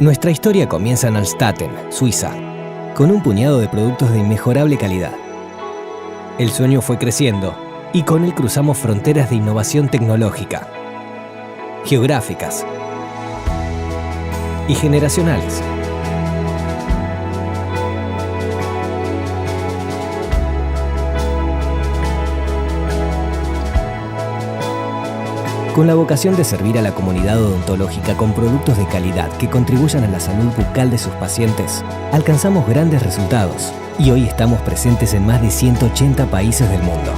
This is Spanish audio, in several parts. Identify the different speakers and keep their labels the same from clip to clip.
Speaker 1: Nuestra historia comienza en Alstaten, Suiza, con un puñado de productos de inmejorable calidad. El sueño fue creciendo y con él cruzamos fronteras de innovación tecnológica, geográficas y generacionales. Con la vocación de servir a la comunidad odontológica con productos de calidad que contribuyan a la salud bucal de sus pacientes, alcanzamos grandes resultados y hoy estamos presentes en más de 180 países del mundo.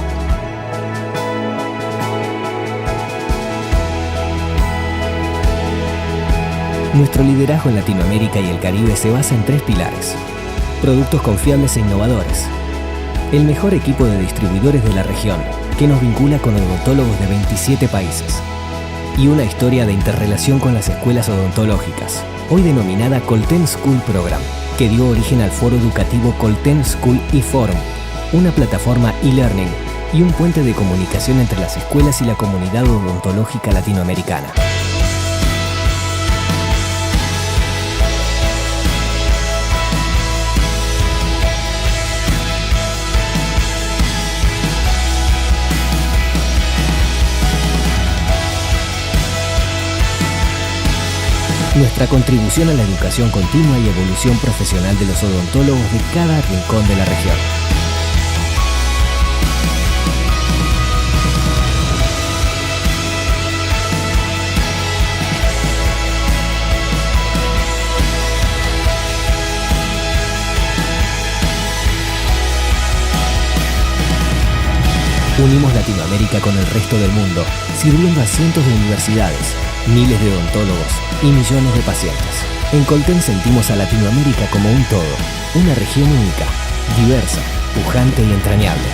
Speaker 1: Nuestro liderazgo en Latinoamérica y el Caribe se basa en 3 pilares: productos confiables e innovadores, el mejor equipo de distribuidores de la región, que nos vincula con odontólogos de 27 países, y una historia de interrelación con las escuelas odontológicas, hoy denominada Colten School Program, que dio origen al foro educativo Colten School e-Forum, una plataforma e-learning y un puente de comunicación entre las escuelas y la comunidad odontológica latinoamericana. Nuestra contribución a la educación continua y evolución profesional de los odontólogos de cada rincón de la región. Unimos Latinoamérica con el resto del mundo, sirviendo a cientos de universidades, miles de odontólogos y millones de pacientes. En Colten sentimos a Latinoamérica como un todo, una región única, diversa, pujante y entrañable.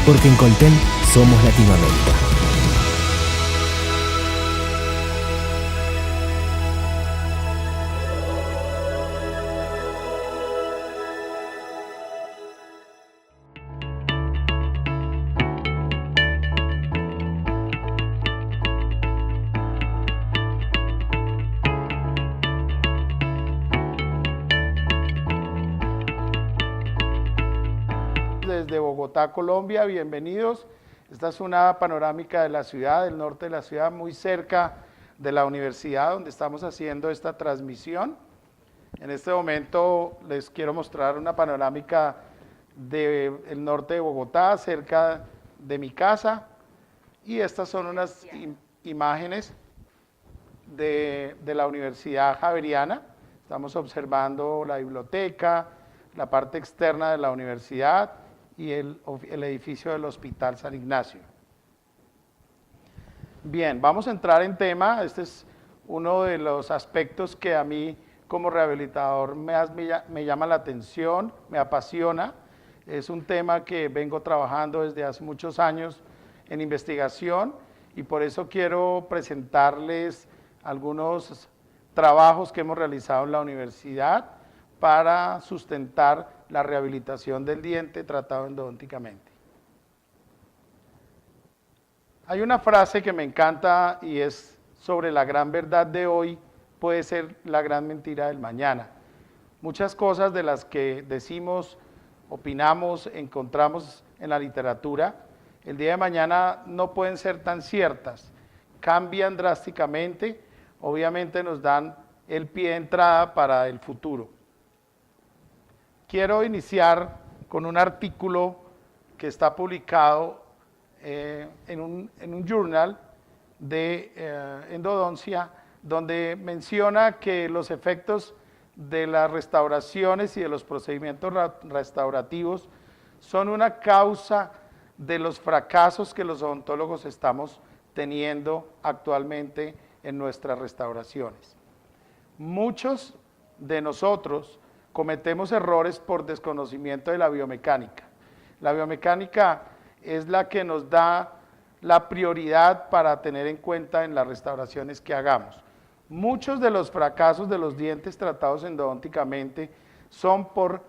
Speaker 1: Porque en Colten somos Latinoamérica.
Speaker 2: Desde Bogotá, Colombia, bienvenidos. Esta es una panorámica de la ciudad, del norte de la ciudad, muy cerca de la universidad donde estamos haciendo esta transmisión. En este momento les quiero mostrar una panorámica del norte de Bogotá, cerca de mi casa, y estas son unas imágenes de la Universidad Javeriana. Estamos observando la biblioteca, la parte externa de la universidad y el edificio del Hospital San Ignacio. Bien, vamos a entrar en tema. Este es uno de los aspectos que a mí como rehabilitador me llama la atención, me apasiona. Es un tema que vengo trabajando desde hace muchos años en investigación y por eso quiero presentarles algunos trabajos que hemos realizado en la universidad para sustentar la rehabilitación del diente tratado endodónticamente. Hay una frase que me encanta y es: sobre la gran verdad de hoy puede ser la gran mentira del mañana. Muchas cosas de las que decimos, opinamos, encontramos en la literatura, el día de mañana no pueden ser tan ciertas, cambian drásticamente, obviamente nos dan el pie de entrada para el futuro. Quiero iniciar con un artículo que está publicado en un journal de endodoncia, donde menciona que los efectos de las restauraciones y de los procedimientos restaurativos son una causa de los fracasos que los odontólogos estamos teniendo actualmente en nuestras restauraciones. Muchos de nosotros cometemos errores por desconocimiento de la biomecánica. La biomecánica es la que nos da la prioridad para tener en cuenta en las restauraciones que hagamos. Muchos de los fracasos de los dientes tratados endodónticamente son por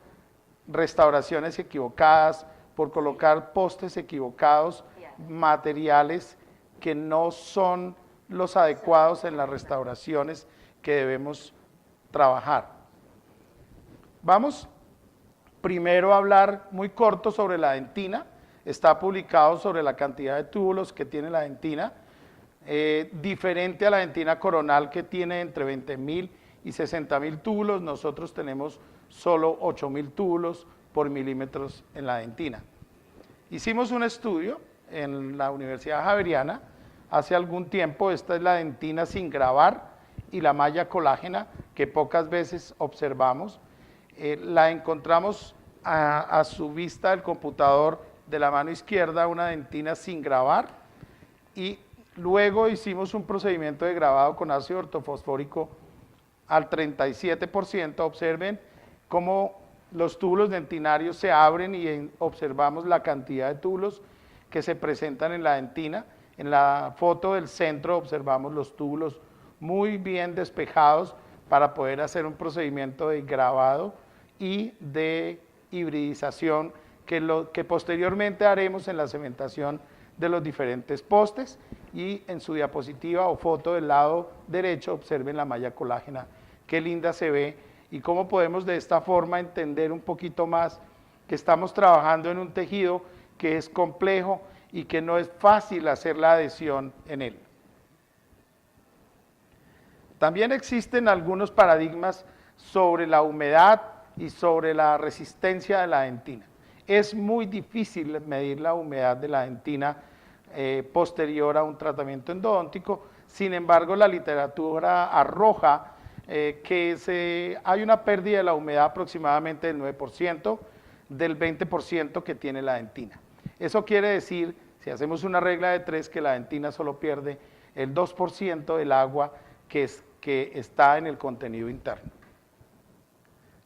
Speaker 2: restauraciones equivocadas, por colocar postes equivocados, materiales que no son los adecuados en las restauraciones que debemos trabajar. Vamos primero a hablar muy corto sobre la dentina. Está publicado sobre la cantidad de túbulos que tiene la dentina, diferente a la dentina coronal que tiene entre 20.000 y 60.000 túbulos. Nosotros tenemos solo 8.000 túbulos por milímetros en la dentina. Hicimos un estudio en la Universidad Javeriana hace algún tiempo. Esta es la dentina sin grabar y la malla colágena que pocas veces observamos. La encontramos a su vista del computador de la mano izquierda, una dentina sin grabar, y luego hicimos un procedimiento de grabado con ácido ortofosfórico al 37%. Observen cómo los túbulos dentinarios se abren y observamos la cantidad de túbulos que se presentan en la dentina. En la foto del centro observamos los túbulos muy bien despejados para poder hacer un procedimiento de grabado y de hibridización que posteriormente haremos en la cementación de los diferentes postes. Y en su diapositiva o foto del lado derecho observen la malla colágena, qué linda se ve, y cómo podemos de esta forma entender un poquito más que estamos trabajando en un tejido que es complejo y que no es fácil hacer la adhesión en él. También existen algunos paradigmas sobre la humedad y sobre la resistencia de la dentina. Es muy difícil medir la humedad de la dentina posterior a un tratamiento endodóntico. Sin embargo, la literatura arroja que hay una pérdida de la humedad aproximadamente del 9%, del 20% que tiene la dentina. Eso quiere decir, si hacemos una regla de 3, que la dentina solo pierde el 2% del agua que está en el contenido interno.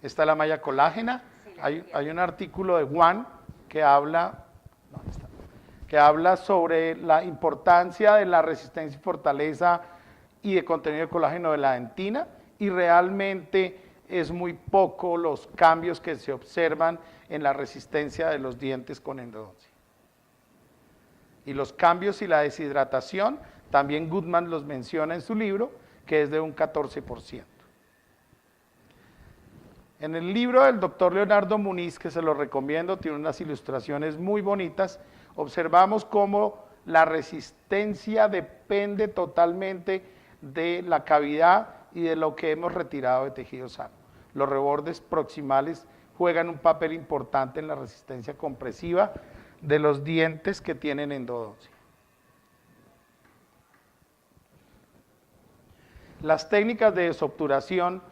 Speaker 2: Esta es la malla colágena. Hay un artículo de Juan que habla sobre la importancia de la resistencia y fortaleza y de contenido de colágeno de la dentina, y realmente es muy poco los cambios que se observan en la resistencia de los dientes con endodoncia. Y los cambios y la deshidratación, también Goodman los menciona en su libro, que es de un 14%. En el libro del doctor Leonardo Muniz, que se lo recomiendo, tiene unas ilustraciones muy bonitas, observamos cómo la resistencia depende totalmente de la cavidad y de lo que hemos retirado de tejido sano. Los rebordes proximales juegan un papel importante en la resistencia compresiva de los dientes que tienen endodoncia. Las técnicas de desobturación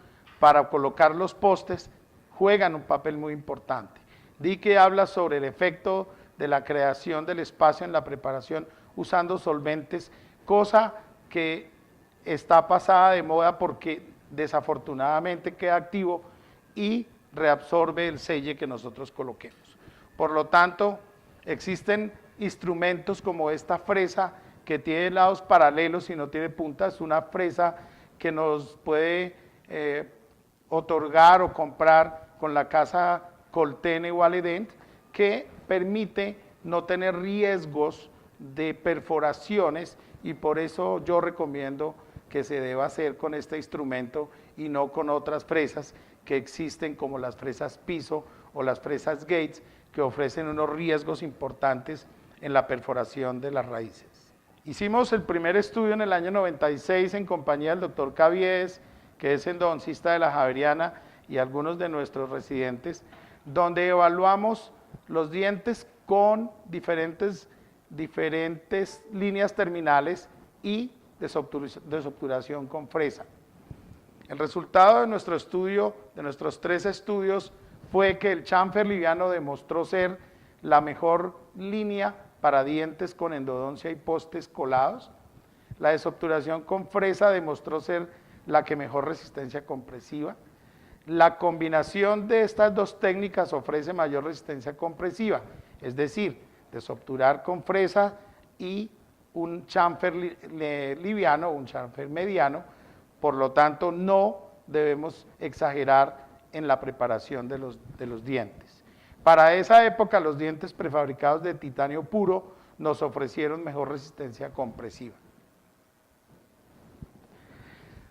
Speaker 2: para colocar los postes juegan un papel muy importante. Dicke habla sobre el efecto de la creación del espacio en la preparación usando solventes, cosa que está pasada de moda porque desafortunadamente queda activo y reabsorbe el selle que nosotros coloquemos. Por lo tanto, existen instrumentos como esta fresa que tiene lados paralelos y no tiene puntas, una fresa que nos puede otorgar o comprar con la casa Coltene o Aledent, que permite no tener riesgos de perforaciones, y por eso yo recomiendo que se deba hacer con este instrumento y no con otras fresas que existen, como las fresas piso o las fresas Gates, que ofrecen unos riesgos importantes en la perforación de las raíces. Hicimos el primer estudio en el año 96 en compañía del doctor Caviedes, que es endodoncista de la Javeriana, y algunos de nuestros residentes, donde evaluamos los dientes con diferentes líneas terminales y desobturación con fresa. El resultado de nuestro estudio, de nuestros 3 estudios, fue que el chamfer liviano demostró ser la mejor línea para dientes con endodoncia y postes colados. La desobturación con fresa demostró ser la que mejor resistencia compresiva. La combinación de estas dos técnicas ofrece mayor resistencia compresiva, es decir, desobturar con fresa y un chamfer liviano, un chamfer mediano. Por lo tanto, no debemos exagerar en la preparación de los dientes. Para esa época, los dientes prefabricados de titanio puro nos ofrecieron mejor resistencia compresiva.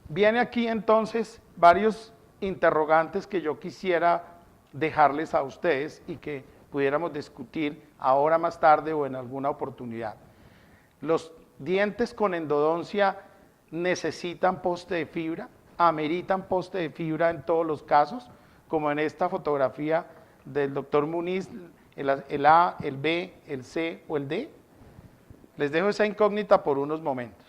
Speaker 2: Viene aquí entonces varios interrogantes que yo quisiera dejarles a ustedes y que pudiéramos discutir ahora más tarde o en alguna oportunidad. Los dientes con endodoncia necesitan poste de fibra, ameritan poste de fibra en todos los casos, como en esta fotografía del doctor Muniz, el A, el B, el C o el D. Les dejo esa incógnita por unos momentos.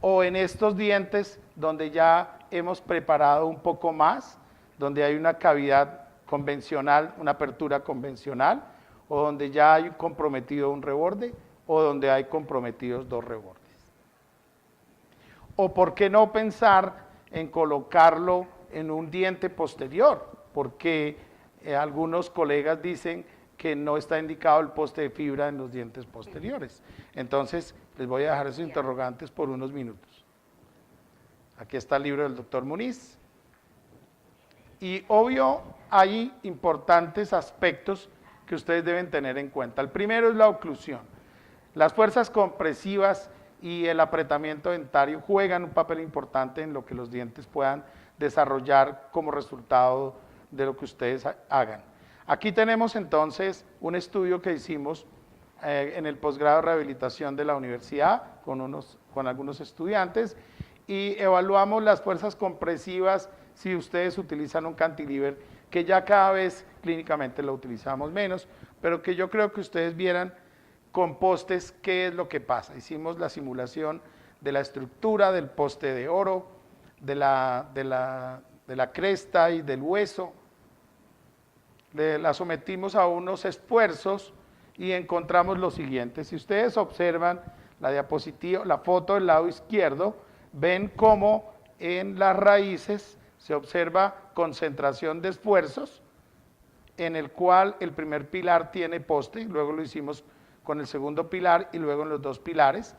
Speaker 2: O en estos dientes donde ya hemos preparado un poco más, donde hay una cavidad convencional, una apertura convencional, o donde ya hay comprometido un reborde, o donde hay comprometidos dos rebordes. O por qué no pensar en colocarlo en un diente posterior, porque algunos colegas dicen que no está indicado el poste de fibra en los dientes posteriores. Entonces, les voy a dejar esos interrogantes por unos minutos. Aquí está el libro del doctor Muniz. Y obvio, hay importantes aspectos que ustedes deben tener en cuenta. El primero es la oclusión. Las fuerzas compresivas y el apretamiento dentario juegan un papel importante en lo que los dientes puedan desarrollar como resultado de lo que ustedes hagan. Aquí tenemos entonces un estudio que hicimos en el posgrado de rehabilitación de la universidad con algunos estudiantes y evaluamos las fuerzas compresivas si ustedes utilizan un cantilever, que ya cada vez clínicamente lo utilizamos menos, pero que yo creo que ustedes vieran con postes qué es lo que pasa. Hicimos la simulación de la estructura del poste de oro, de la cresta y del hueso. La sometimos a unos esfuerzos y encontramos lo siguiente. Si ustedes observan la diapositiva, la foto del lado izquierdo, ven cómo en las raíces se observa concentración de esfuerzos, en el cual el primer pilar tiene poste, luego lo hicimos con el segundo pilar y luego en los dos pilares.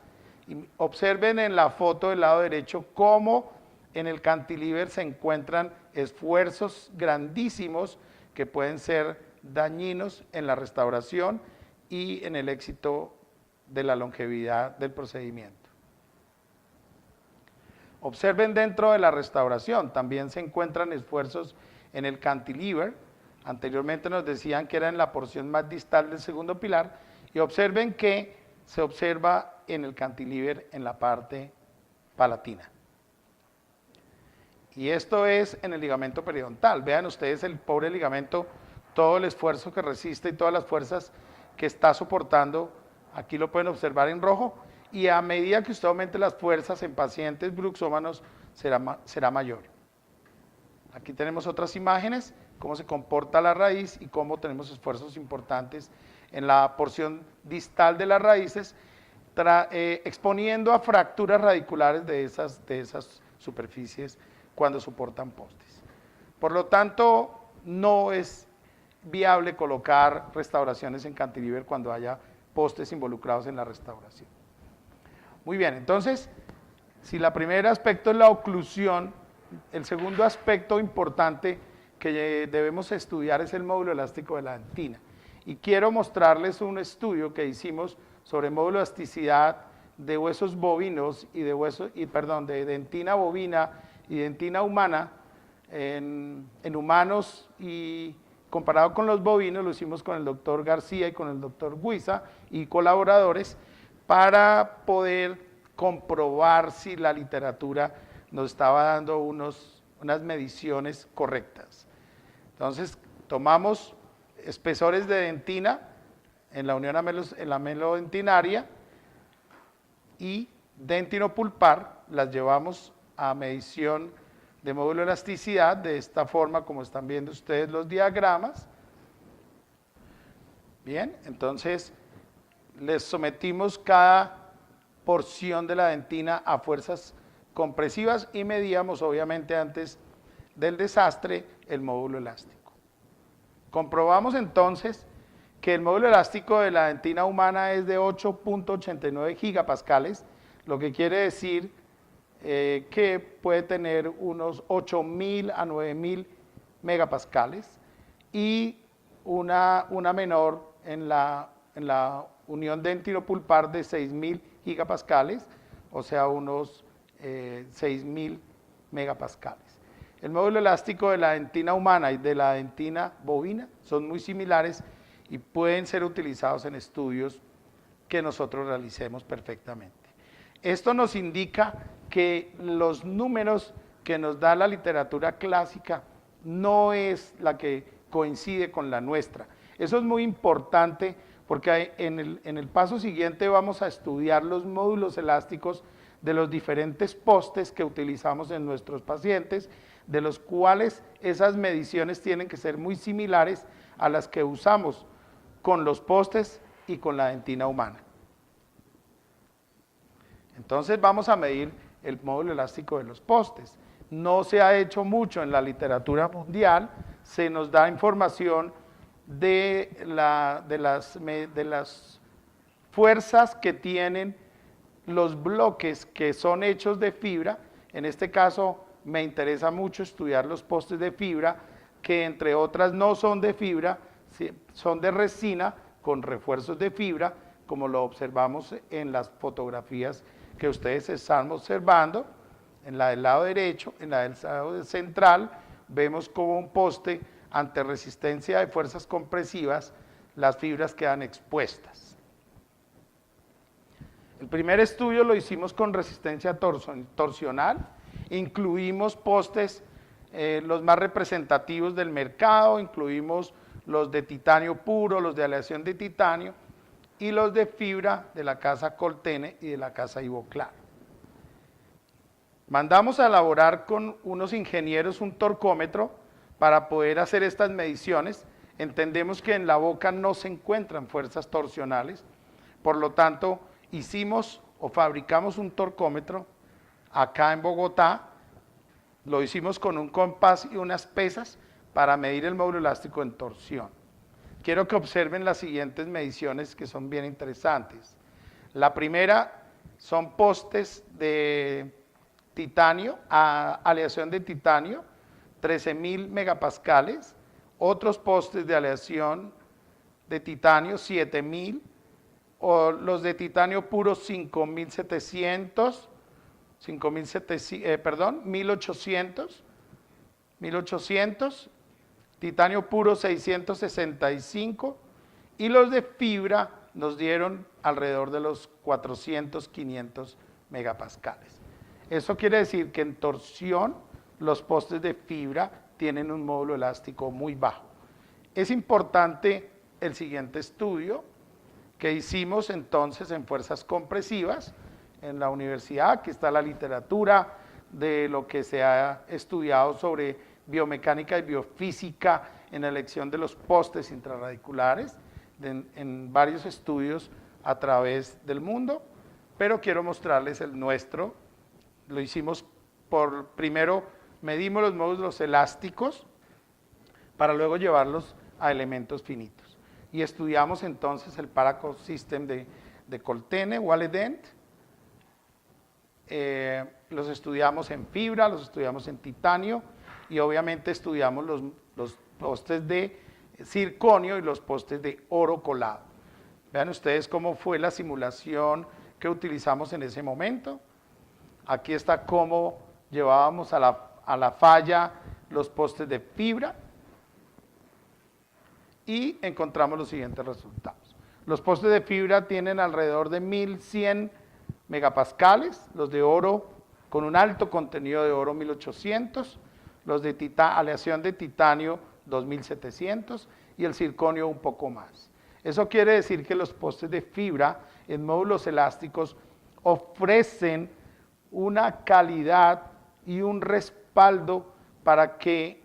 Speaker 2: Y observen en la foto del lado derecho cómo en el cantilever se encuentran esfuerzos grandísimos que pueden ser dañinos en la restauración y en el éxito de la longevidad del procedimiento. Observen dentro de la restauración, también se encuentran esfuerzos en el cantilever. Anteriormente nos decían que era en la porción más distal del segundo pilar, y observen que se observa en el cantilever en la parte palatina. Y esto es en el ligamento periodontal. Vean ustedes el pobre ligamento, todo el esfuerzo que resiste y todas las fuerzas que está soportando. Aquí lo pueden observar en rojo. Y a medida que usted aumente las fuerzas en pacientes bruxómanos, será mayor. Aquí tenemos otras imágenes, cómo se comporta la raíz y cómo tenemos esfuerzos importantes en la porción distal de las raíces, exponiendo a fracturas radiculares de esas superficies cuando soportan postes. Por lo tanto, no es viable colocar restauraciones en cantilever cuando haya postes involucrados en la restauración. Muy bien, entonces, si el primer aspecto es la oclusión, el segundo aspecto importante que debemos estudiar es el módulo elástico de la dentina. Y quiero mostrarles un estudio que hicimos sobre módulo de elasticidad de huesos bovinos y de dentina bovina y dentina humana en humanos, y comparado con los bovinos lo hicimos con el doctor García y con el doctor Guiza y colaboradores, para poder comprobar si la literatura nos estaba dando unas mediciones correctas. Entonces, tomamos espesores de dentina en la unión en la melodentinaria y dentinopulpar, las llevamos a medición de módulo de elasticidad de esta forma, como están viendo ustedes los diagramas. Bien, entonces les sometimos cada porción de la dentina a fuerzas compresivas y medíamos, obviamente antes del desastre, el módulo elástico. Comprobamos entonces que el módulo elástico de la dentina humana es de 8.89 gigapascales, lo que quiere decir que puede tener unos 8.000 a 9.000 megapascales, y una menor en la unión dentinopulpar de 6.000 gigapascales, o sea, unos 6.000 megapascales. El módulo elástico de la dentina humana y de la dentina bovina son muy similares y pueden ser utilizados en estudios que nosotros realicemos perfectamente. Esto nos indica que los números que nos da la literatura clásica no es la que coincide con la nuestra. Eso es muy importante porque en el paso siguiente vamos a estudiar los módulos elásticos de los diferentes postes que utilizamos en nuestros pacientes, de los cuales esas mediciones tienen que ser muy similares a las que usamos con los postes y con la dentina humana. Entonces vamos a medir el módulo elástico de los postes. No se ha hecho mucho en la literatura mundial, se nos da información de las fuerzas que tienen los bloques que son hechos de fibra. En este caso me interesa mucho estudiar los postes de fibra, que entre otras no son de fibra, son de resina con refuerzos de fibra, como lo observamos en las fotografías que ustedes están observando. En la del lado derecho, en la del lado central, vemos como un poste ante resistencia de fuerzas compresivas, las fibras quedan expuestas. El primer estudio lo hicimos con resistencia torsional, incluimos postes, los más representativos del mercado, incluimos los de titanio puro, los de aleación de titanio y los de fibra de la casa Coltene y de la casa Ivoclar. Mandamos a elaborar con unos ingenieros un torcómetro para poder hacer estas mediciones. Entendemos que en la boca no se encuentran fuerzas torsionales, por lo tanto hicimos o fabricamos un torcómetro acá en Bogotá, lo hicimos con un compás y unas pesas para medir el módulo elástico en torsión. Quiero que observen las siguientes mediciones que son bien interesantes. La primera son postes de titanio, aleación de titanio, 13.000 megapascales, otros postes de aleación de titanio, 7.000, o los de titanio puro, 1.800, titanio puro 665, y los de fibra nos dieron alrededor de los 400, 500 megapascales. Eso quiere decir que en torsión los postes de fibra tienen un módulo elástico muy bajo. Es importante el siguiente estudio que hicimos entonces en fuerzas compresivas en la universidad. Aquí está la literatura de lo que se ha estudiado sobre biomecánica y biofísica en la elección de los postes intrarradiculares en varios estudios a través del mundo, pero quiero mostrarles el nuestro. Lo hicimos primero medimos los módulos elásticos para luego llevarlos a elementos finitos. Y estudiamos entonces el Paracord System de Coltene, Wall-E-Dent. Los estudiamos en fibra, los estudiamos en titanio y obviamente estudiamos los postes de circonio y los postes de oro colado. Vean ustedes cómo fue la simulación que utilizamos en ese momento. Aquí está cómo llevábamos a la falla los postes de fibra y encontramos los siguientes resultados. Los postes de fibra tienen alrededor de 1100 megapascales, los de oro con un alto contenido de oro 1800, los de aleación de titanio 2700 y el circonio un poco más. Eso quiere decir que los postes de fibra en módulos elásticos ofrecen una calidad y un respaldo para que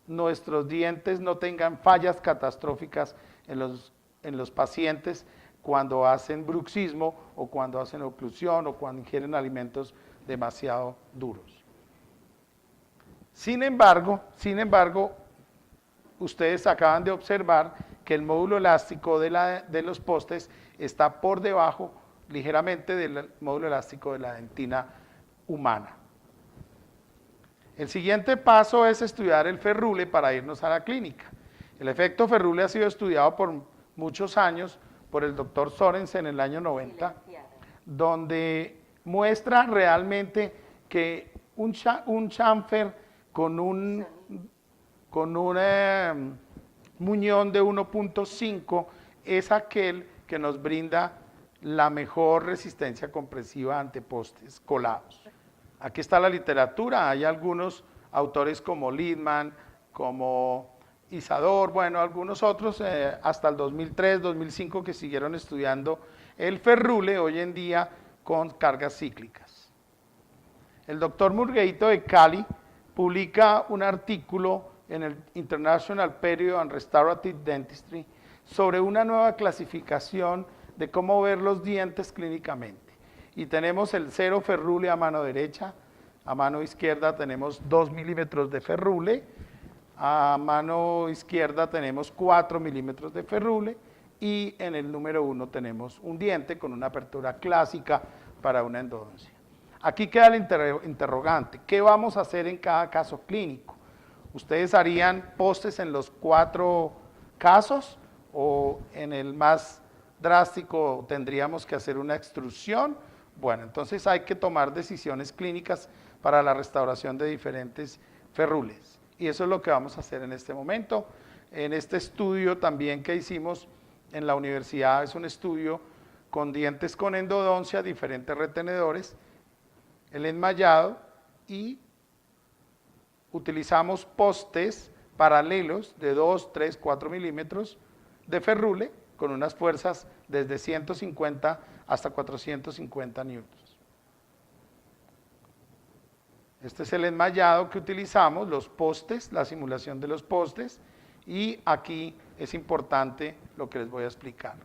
Speaker 2: nuestros dientes no tengan fallas catastróficas en los pacientes cuando hacen bruxismo o cuando hacen oclusión o cuando ingieren alimentos demasiado duros. Sin embargo, ustedes acaban de observar que el módulo elástico de los postes está por debajo ligeramente del módulo elástico de la dentina humana. El siguiente paso es estudiar el Férrule para irnos a la clínica. El efecto Férrule ha sido estudiado por muchos años por el doctor Sorensen en el año 90, donde muestra realmente que un chamfer con un muñón de 1.5 es aquel que nos brinda la mejor resistencia compresiva ante postes colados. Aquí está la literatura, hay algunos autores como Littman, como Isador, bueno, algunos otros hasta el 2003, 2005 que siguieron estudiando el ferrule hoy en día con cargas cíclicas. El doctor Murgueito de Cali publica un artículo en el International Period on Restorative Dentistry sobre una nueva clasificación de cómo ver los dientes clínicamente. Y tenemos el 0 ferrule a mano derecha, a mano izquierda tenemos 2 milímetros de ferrule, a mano izquierda tenemos 4 milímetros de ferrule y en el número 1 tenemos un diente con una apertura clásica para una endodoncia. Aquí queda el interrogante, ¿qué vamos a hacer en cada caso clínico? ¿Ustedes harían postes en los 4 casos o en el más drástico tendríamos que hacer una extrusión? Bueno, entonces hay que tomar decisiones clínicas para la restauración de diferentes ferrules. Y eso es lo que vamos a hacer en este momento. En este estudio también que hicimos en la universidad, es un estudio con dientes con endodoncia, diferentes retenedores, el enmayado y utilizamos postes paralelos de 2, 3, 4 milímetros de ferrule con unas fuerzas desde 150 hasta 450 newtons. Este es el enmayado que utilizamos, los postes, la simulación de los postes, y aquí es importante lo que les voy a explicar.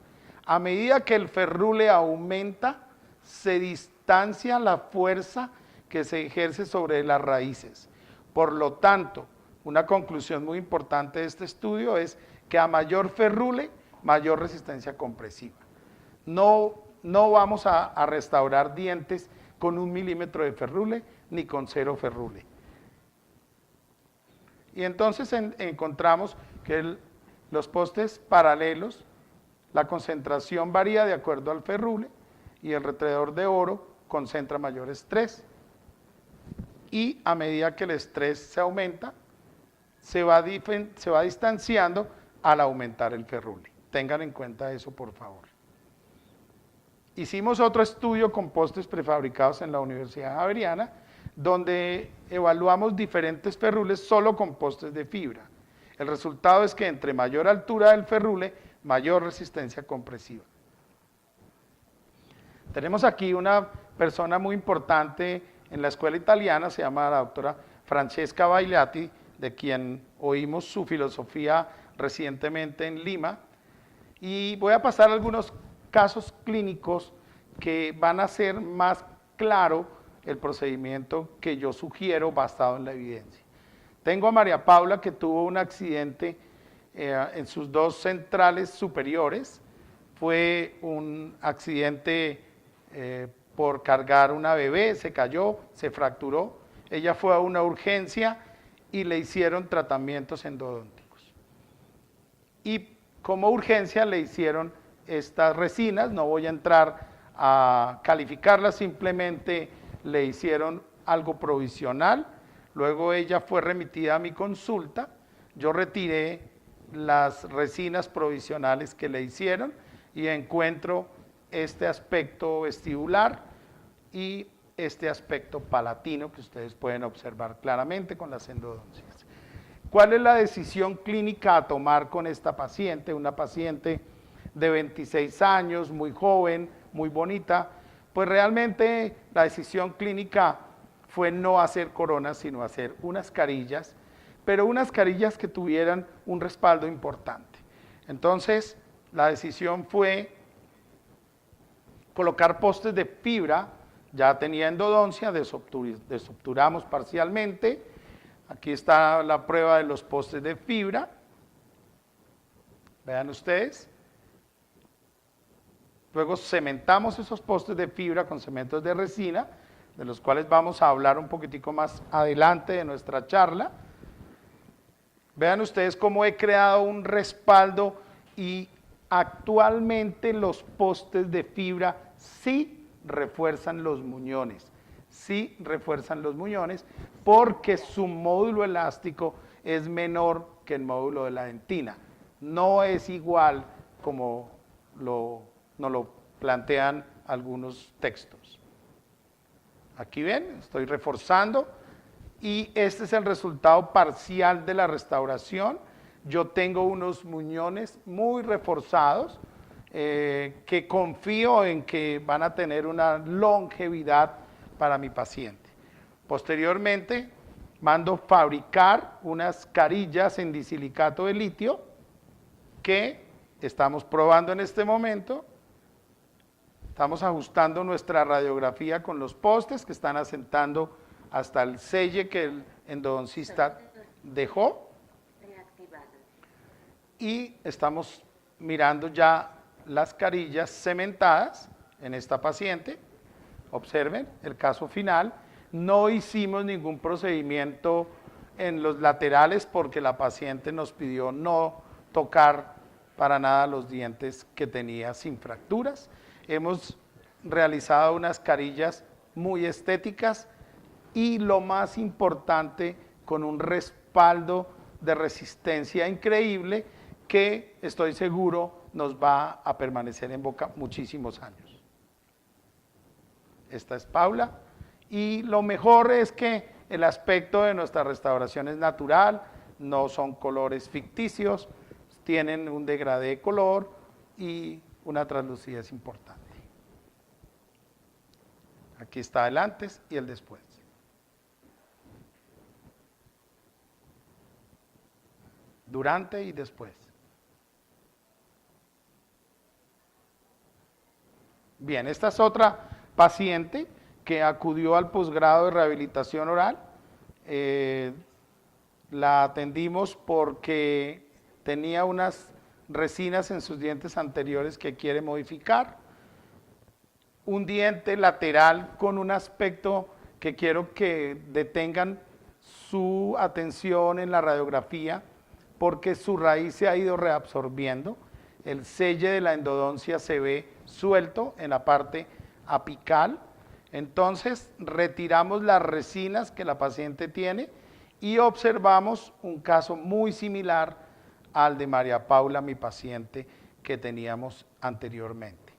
Speaker 2: A medida que el ferrule aumenta, se distancia la fuerza que se ejerce sobre las raíces. Por lo tanto, una conclusión muy importante de este estudio es que a mayor ferrule, mayor resistencia compresiva. No vamos a restaurar dientes con 1 milímetro de ferrule ni con 0 ferrule. Y entonces encontramos que los postes paralelos, la concentración varía de acuerdo al ferrule y el retenedor de oro concentra mayor estrés. Y a medida que el estrés se aumenta, se va distanciando al aumentar el ferrule. Tengan en cuenta eso, por favor. Hicimos otro estudio con postes prefabricados en la Universidad Javeriana, donde evaluamos diferentes ferrules solo con postes de fibra. El resultado es que entre mayor altura del ferrule, mayor resistencia compresiva. Tenemos aquí una persona muy importante en la escuela italiana, se llama la doctora Francesca Bagliati, de quien oímos su filosofía recientemente en Lima, y voy a pasar algunos casos clínicos que van a hacer más claro el procedimiento que yo sugiero basado en la evidencia. Tengo a María Paula que tuvo un accidente en sus 2 centrales superiores, fue un accidente por cargar una bebé, se cayó, se fracturó, ella fue a una urgencia y le hicieron tratamientos endodónticos. Y como urgencia le hicieron estas resinas, no voy a entrar a calificarlas, simplemente le hicieron algo provisional, luego ella fue remitida a mi consulta, yo retiré las resinas provisionales que le hicieron y encuentro este aspecto vestibular y este aspecto palatino que ustedes pueden observar claramente con las endodoncias. ¿Cuál es la decisión clínica a tomar con esta paciente? Una paciente de 26 años, muy joven, muy bonita. Pues realmente la decisión clínica fue no hacer coronas, sino hacer unas carillas, pero unas carillas que tuvieran un respaldo importante. Entonces, la decisión fue colocar postes de fibra, ya tenía endodoncia, desobturamos parcialmente. Aquí está la prueba de los postes de fibra. Vean ustedes. Luego cementamos esos postes de fibra con cementos de resina, de los cuales vamos a hablar un poquitico más adelante de nuestra charla. Vean ustedes cómo he creado un respaldo y actualmente los postes de fibra sí refuerzan los muñones, sí refuerzan los muñones porque su módulo elástico es menor que el módulo de la dentina. No es igual como nos lo plantean algunos textos. Aquí ven, estoy reforzando y este es el resultado parcial de la restauración. Yo tengo unos muñones muy reforzados que confío en que van a tener una longevidad para mi paciente. Posteriormente, mando fabricar unas carillas en disilicato de litio que estamos probando en este momento. Estamos ajustando nuestra radiografía con los postes que están asentando hasta el selle que el endodoncista dejó. Y estamos mirando ya las carillas cementadas en esta paciente. Observen el caso final. No hicimos ningún procedimiento en los laterales porque la paciente nos pidió no tocar para nada los dientes que tenía sin fracturas. Hemos realizado unas carillas muy estéticas y lo más importante, con un respaldo de resistencia increíble que estoy seguro nos va a permanecer en boca muchísimos años. Esta es Paula y lo mejor es que el aspecto de nuestra restauración es natural, no son colores ficticios, tienen un degradé de color y una translucidez importante. Aquí está el antes y el después. Durante y después. Bien, esta es otra paciente que acudió al posgrado de rehabilitación oral. La atendimos porque tenía unas resinas en sus dientes anteriores que quiere modificar. Un diente lateral con un aspecto que quiero que detengan su atención en la radiografía porque su raíz se ha ido reabsorbiendo. El selle de la endodoncia se ve suelto en la parte apical. Entonces retiramos las resinas que la paciente tiene y observamos un caso muy similar al de María Paula, mi paciente que teníamos anteriormente.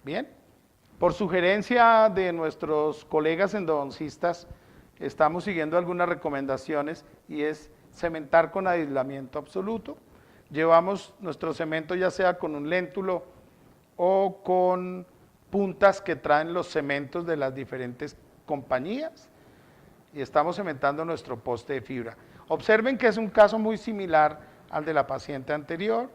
Speaker 2: Bien, por sugerencia de nuestros colegas endodoncistas, estamos siguiendo algunas recomendaciones y es cementar con aislamiento absoluto. Llevamos nuestro cemento ya sea con un léntulo o con puntas que traen los cementos de las diferentes compañías y estamos cementando nuestro poste de fibra. Observen que es un caso muy similar al de la paciente anterior.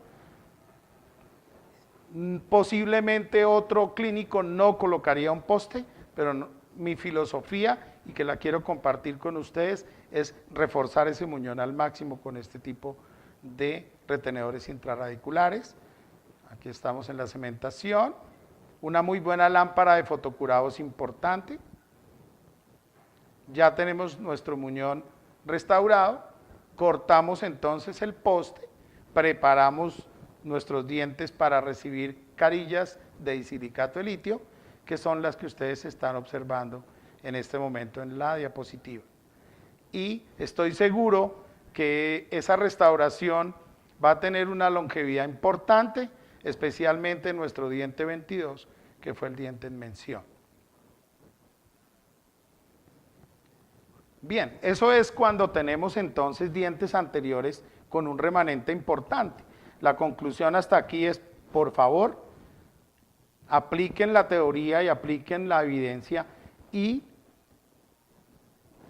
Speaker 2: Posiblemente otro clínico no colocaría un poste, pero no, mi filosofía y que la quiero compartir con ustedes es reforzar ese muñón al máximo con este tipo de retenedores intrarradiculares. Aquí estamos en la cementación. Una muy buena lámpara de fotocurado es importante. Ya tenemos nuestro muñón restaurado. Cortamos entonces el poste, preparamos nuestros dientes para recibir carillas de disilicato de litio, que son las que ustedes están observando en este momento en la diapositiva. Y estoy seguro que esa restauración va a tener una longevidad importante, especialmente en nuestro diente 22, que fue el diente en mención. Bien, eso es cuando tenemos entonces dientes anteriores con un remanente importante. La conclusión hasta aquí es, por favor, apliquen la teoría y apliquen la evidencia y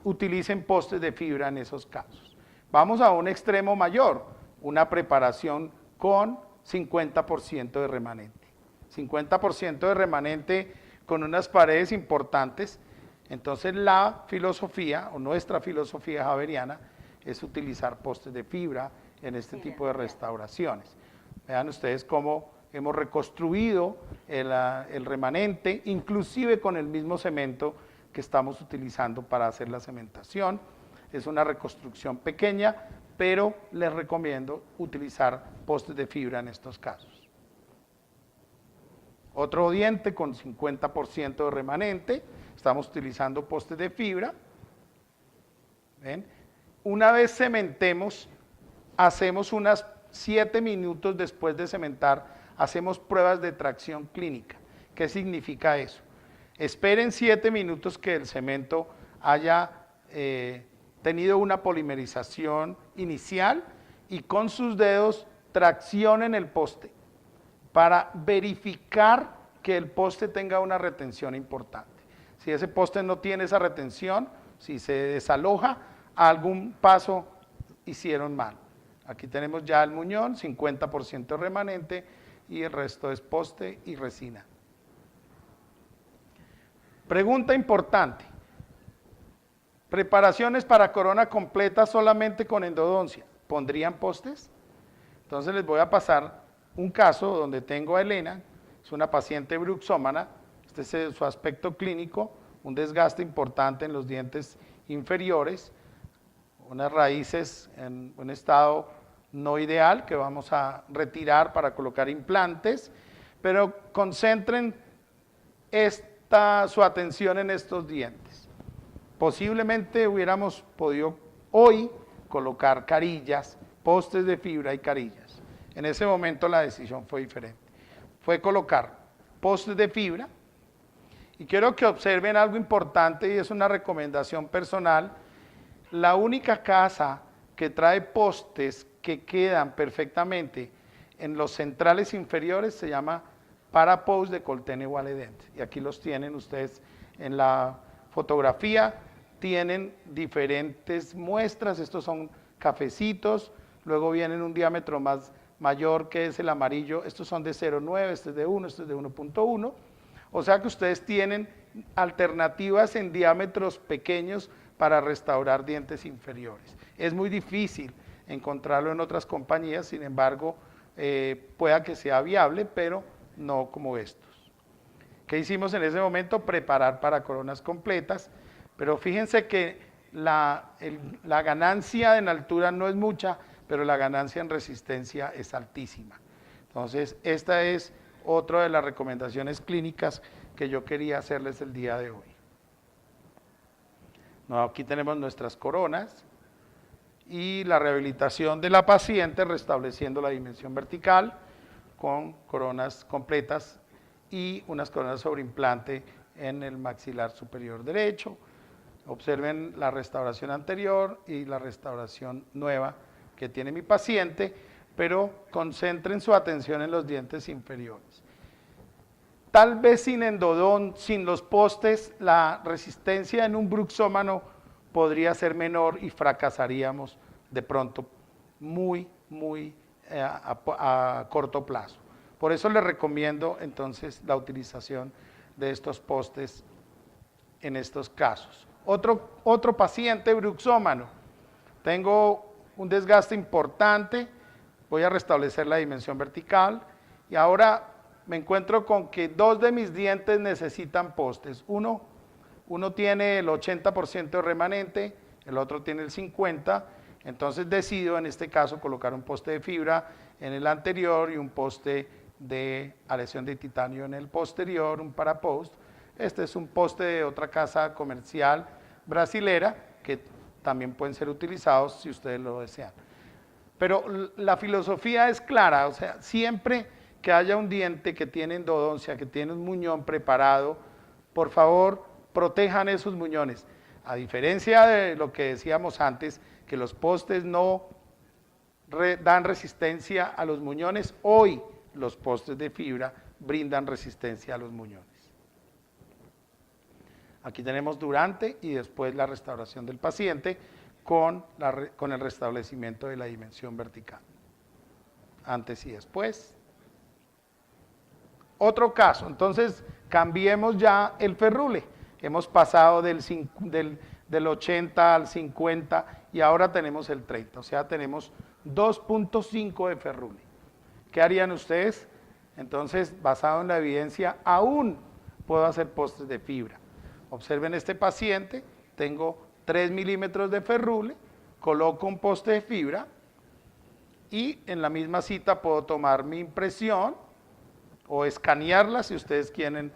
Speaker 2: utilicen postes de fibra en esos casos. Vamos a un extremo mayor, una preparación con 50% de remanente. 50% de remanente con unas paredes importantes. Entonces la filosofía o nuestra filosofía javeriana es utilizar postes de fibra en este tipo de restauraciones. Vean ustedes cómo hemos reconstruido el remanente, inclusive con el mismo cemento que estamos utilizando para hacer la cementación. Es una reconstrucción pequeña, pero les recomiendo utilizar postes de fibra en estos casos. Otro diente con 50% de remanente, estamos utilizando postes de fibra. ¿Ven? Una vez cementemos, hacemos unas 7 minutos después de cementar, hacemos pruebas de tracción clínica. ¿Qué significa eso? Esperen 7 minutos que el cemento haya tenido una polimerización inicial y con sus dedos traccionen el poste para verificar que el poste tenga una retención importante. Si ese poste no tiene esa retención, si se desaloja, algún paso hicieron mal. Aquí tenemos ya el muñón, 50% remanente y el resto es poste y resina. Pregunta importante. Preparaciones para corona completa solamente con endodoncia. ¿Pondrían postes? Entonces les voy a pasar un caso donde tengo a Elena, es una paciente bruxómana, este es su aspecto clínico, un desgaste importante en los dientes inferiores, unas raíces en un estado no ideal que vamos a retirar para colocar implantes, pero concentren su atención en estos dientes. Posiblemente hubiéramos podido hoy colocar carillas, postes de fibra y carillas. En ese momento la decisión fue diferente. Fue colocar postes de fibra y quiero que observen algo importante y es una recomendación personal. La única casa que trae postes que quedan perfectamente en los centrales inferiores se llama Parapost de Coltene Waledent. Y aquí los tienen ustedes en la fotografía, tienen diferentes muestras, estos son cafecitos, luego vienen un diámetro más mayor que es el amarillo, estos son de 0,9, este es de 1, este es de 1,1, o sea que ustedes tienen alternativas en diámetros pequeños para restaurar dientes inferiores. Es muy difícil encontrarlo en otras compañías, sin embargo, pueda que sea viable, pero no como estos. ¿Qué hicimos en ese momento? Preparar para coronas completas, pero fíjense que la ganancia en altura no es mucha, pero la ganancia en resistencia es altísima. Entonces, esta es otra de las recomendaciones clínicas que yo quería hacerles el día de hoy. No, aquí tenemos nuestras coronas y la rehabilitación de la paciente restableciendo la dimensión vertical con coronas completas y unas coronas sobre implante en el maxilar superior derecho. Observen la restauración anterior y la restauración nueva que tiene mi paciente, pero concentren su atención en los dientes inferiores. Tal vez sin endodón, sin los postes, la resistencia en un bruxómano podría ser menor y fracasaríamos de pronto muy a corto plazo. Por eso les recomiendo entonces la utilización de estos postes en estos casos. Otro paciente bruxómano, tengo un desgaste importante, voy a restablecer la dimensión vertical y ahora me encuentro con que 2 de mis dientes necesitan postes. Uno tiene el 80% de remanente, el otro tiene el 50%, entonces decido en este caso colocar un poste de fibra en el anterior y un poste de aleación de titanio en el posterior, un Parapost. Este es un poste de otra casa comercial brasilera que también pueden ser utilizados si ustedes lo desean. Pero la filosofía es clara, o sea, siempre que haya un diente que tiene endodoncia, que tiene un muñón preparado, por favor, protejan esos muñones. A diferencia de lo que decíamos antes, que los postes no dan resistencia a los muñones, hoy los postes de fibra brindan resistencia a los muñones. Aquí tenemos durante y después la restauración del paciente con el restablecimiento de la dimensión vertical. Antes y después. Otro caso, entonces cambiemos ya el ferrule. Hemos pasado del 80 al 50 y ahora tenemos el 30, o sea, tenemos 2.5 de ferrule. ¿Qué harían ustedes? Entonces, basado en la evidencia, aún puedo hacer postes de fibra. Observen este paciente, tengo 3 milímetros de ferrule, coloco un poste de fibra y en la misma cita puedo tomar mi impresión, o escanearla si ustedes quieren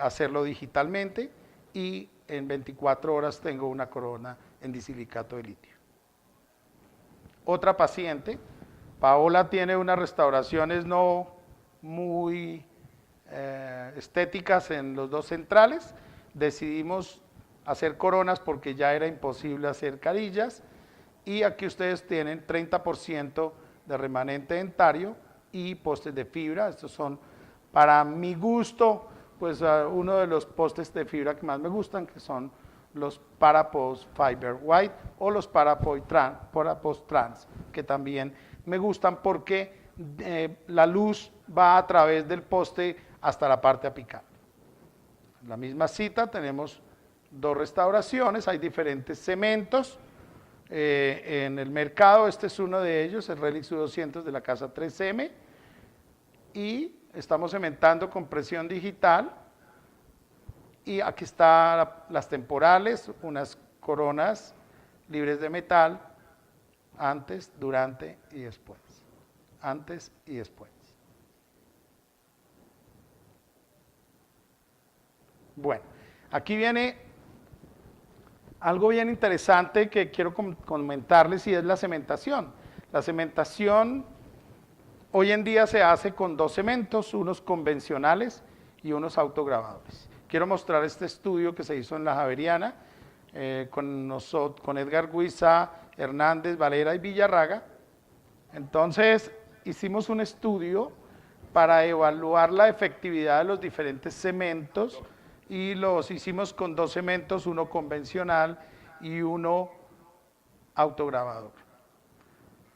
Speaker 2: hacerlo digitalmente, y en 24 horas tengo una corona en disilicato de litio. Otra paciente, Paola, tiene unas restauraciones no muy estéticas en los dos centrales. Decidimos hacer coronas porque ya era imposible hacer carillas, y aquí ustedes tienen 30% de remanente dentario y postes de fibra. Estos son, para mi gusto, pues uno de los postes de fibra que más me gustan, que son los Parapost Fiber White o los Parapost Trans, que también me gustan porque la luz va a través del poste hasta la parte apical. En la misma cita tenemos dos restauraciones, hay diferentes cementos en el mercado. Este es uno de ellos, el Relix U200 de la casa 3M, y estamos cementando con presión digital. Y aquí están las temporales, unas coronas libres de metal, antes, durante y después. Antes y después. Bueno, aquí viene algo bien interesante que quiero comentarles, y es la cementación. La cementación hoy en día se hace con dos cementos, unos convencionales y unos autograbadores. Quiero mostrar este estudio que se hizo en la Javeriana con Edgar Guiza, Hernández, Valera y Villarraga. Entonces hicimos un estudio para evaluar la efectividad de los diferentes cementos, y los hicimos con dos cementos, uno convencional y uno autograbador.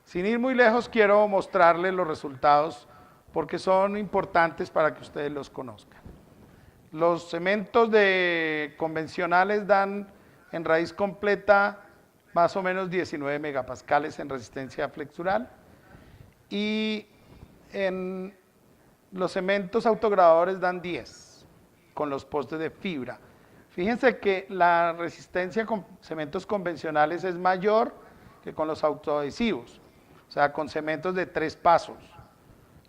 Speaker 2: Sin ir muy lejos, quiero mostrarles los resultados porque son importantes para que ustedes los conozcan. Los cementos convencionales dan en raíz completa más o menos 19 megapascales en resistencia flexural, y en los cementos autograbadores dan 10 con los postes de fibra. Fíjense que la resistencia con cementos convencionales es mayor que con los autoadhesivos, o sea, con cementos de 3 pasos.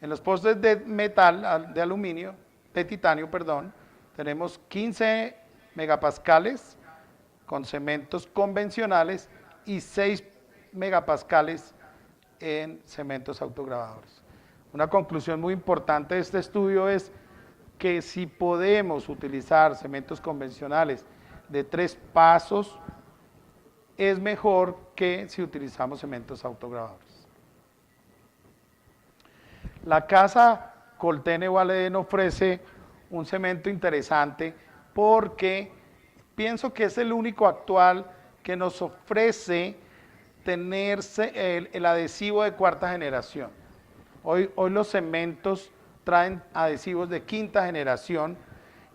Speaker 2: En los postes de metal, de aluminio, de titanio, perdón, tenemos 15 megapascales con cementos convencionales y 6 megapascales en cementos autograbadores. Una conclusión muy importante de este estudio es que si podemos utilizar cementos convencionales de 3 pasos, es mejor que si utilizamos cementos autograbadores. La casa Coltene Waleden ofrece un cemento interesante porque pienso que es el único actual que nos ofrece tener el adhesivo de 4ª generación. Hoy los cementos traen adhesivos de 5ª generación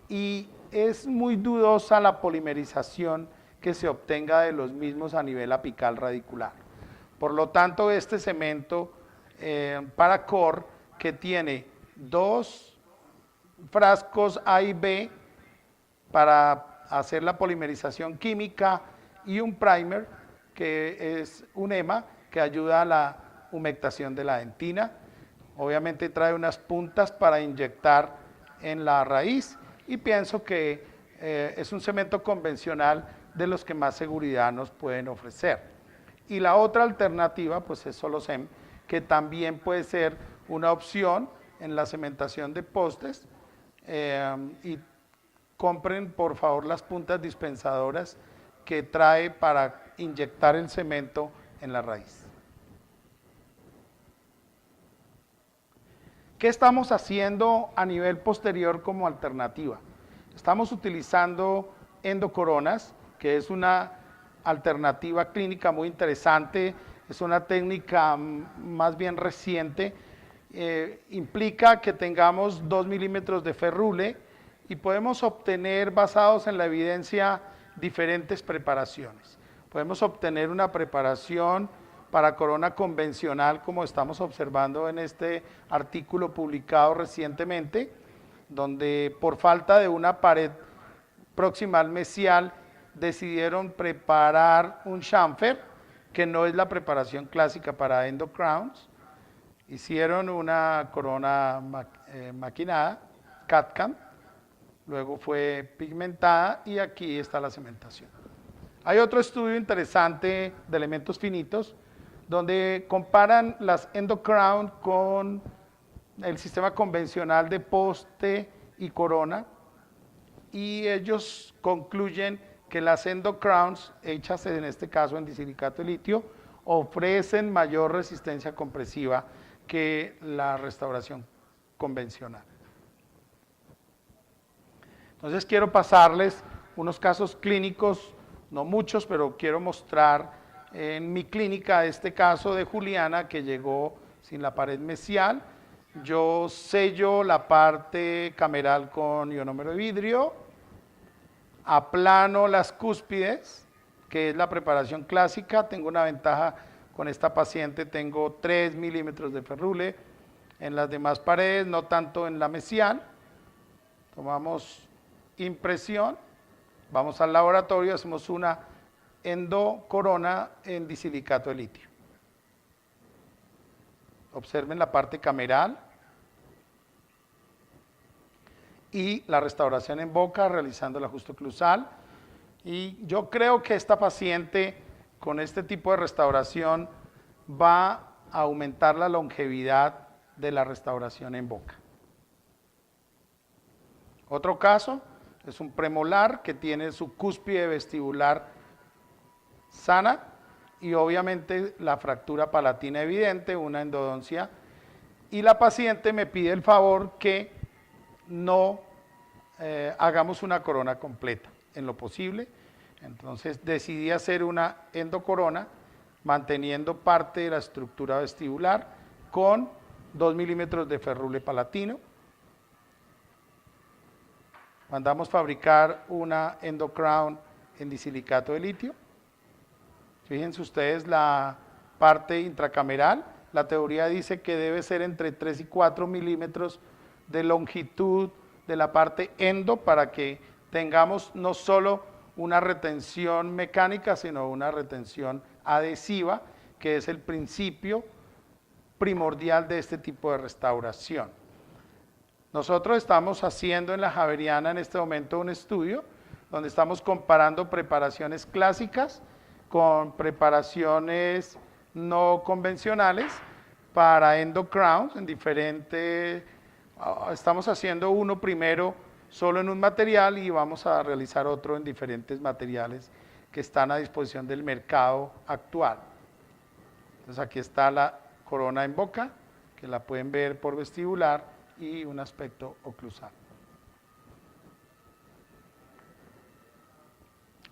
Speaker 2: y es muy dudosa la polimerización que se obtenga de los mismos a nivel apical radicular. Por lo tanto, este cemento Paracore, que tiene 2 frascos A y B para hacer la polimerización química y un primer, que es un EMA, que ayuda a la humectación de la dentina. Obviamente trae unas puntas para inyectar en la raíz, y pienso que es un cemento convencional de los que más seguridad nos pueden ofrecer. Y la otra alternativa pues es Solocem, que también puede ser una opción en la cementación de postes, y compren por favor las puntas dispensadoras que trae para inyectar el cemento en la raíz. ¿Qué estamos haciendo a nivel posterior como alternativa? Estamos utilizando endocoronas, que es una alternativa clínica muy interesante, es una técnica más bien reciente. Implica que tengamos 2 milímetros de ferrule y podemos obtener, basados en la evidencia, diferentes preparaciones. Podemos obtener una preparación para corona convencional, como estamos observando en este artículo publicado recientemente, donde por falta de una pared proximal mesial decidieron preparar un chamfer, que no es la preparación clásica para endocrowns, Hicieron una corona maquinada, CAD/CAM, luego fue pigmentada y aquí está la cementación. Hay otro estudio interesante de elementos finitos donde comparan las endocrown con el sistema convencional de poste y corona y ellos concluyen que las endocrowns, hechas en este caso en disilicato de litio, ofrecen mayor resistencia compresiva que la restauración convencional. Entonces quiero pasarles unos casos clínicos, no muchos, pero quiero mostrar en mi clínica este caso de Juliana que llegó sin la pared mesial. Yo sello la parte cameral con ionómero de vidrio, aplano las cúspides, que es la preparación clásica. Tengo una ventaja con esta paciente, tengo 3 milímetros de ferrule en las demás paredes, no tanto en la mesial. Tomamos impresión, vamos al laboratorio, hacemos una endocorona en disilicato de litio. Observen la parte cameral y la restauración en boca realizando el ajuste oclusal. Y yo creo que esta paciente con este tipo de restauración va a aumentar la longevidad de la restauración en boca. Otro caso es un premolar que tiene su cúspide vestibular sana y obviamente la fractura palatina evidente, una endodoncia, y la paciente me pide el favor que no hagamos una corona completa en lo posible. Entonces decidí hacer una endocorona manteniendo parte de la estructura vestibular con 2 milímetros de ferrule palatino. Mandamos fabricar una endocrown en disilicato de litio. Fíjense ustedes la parte intracameral. La teoría dice que debe ser entre 3 y 4 milímetros de longitud de la parte endo para que tengamos no solo una retención mecánica, sino una retención adhesiva, que es el principio primordial de este tipo de restauración. Nosotros estamos haciendo en la Javeriana en este momento un estudio donde estamos comparando preparaciones clásicas con preparaciones no convencionales para endocrowns en diferentes. Estamos haciendo uno primero solo en un material y vamos a realizar otro en diferentes materiales que están a disposición del mercado actual. Entonces aquí está la corona en boca, que la pueden ver por vestibular, y un aspecto oclusal.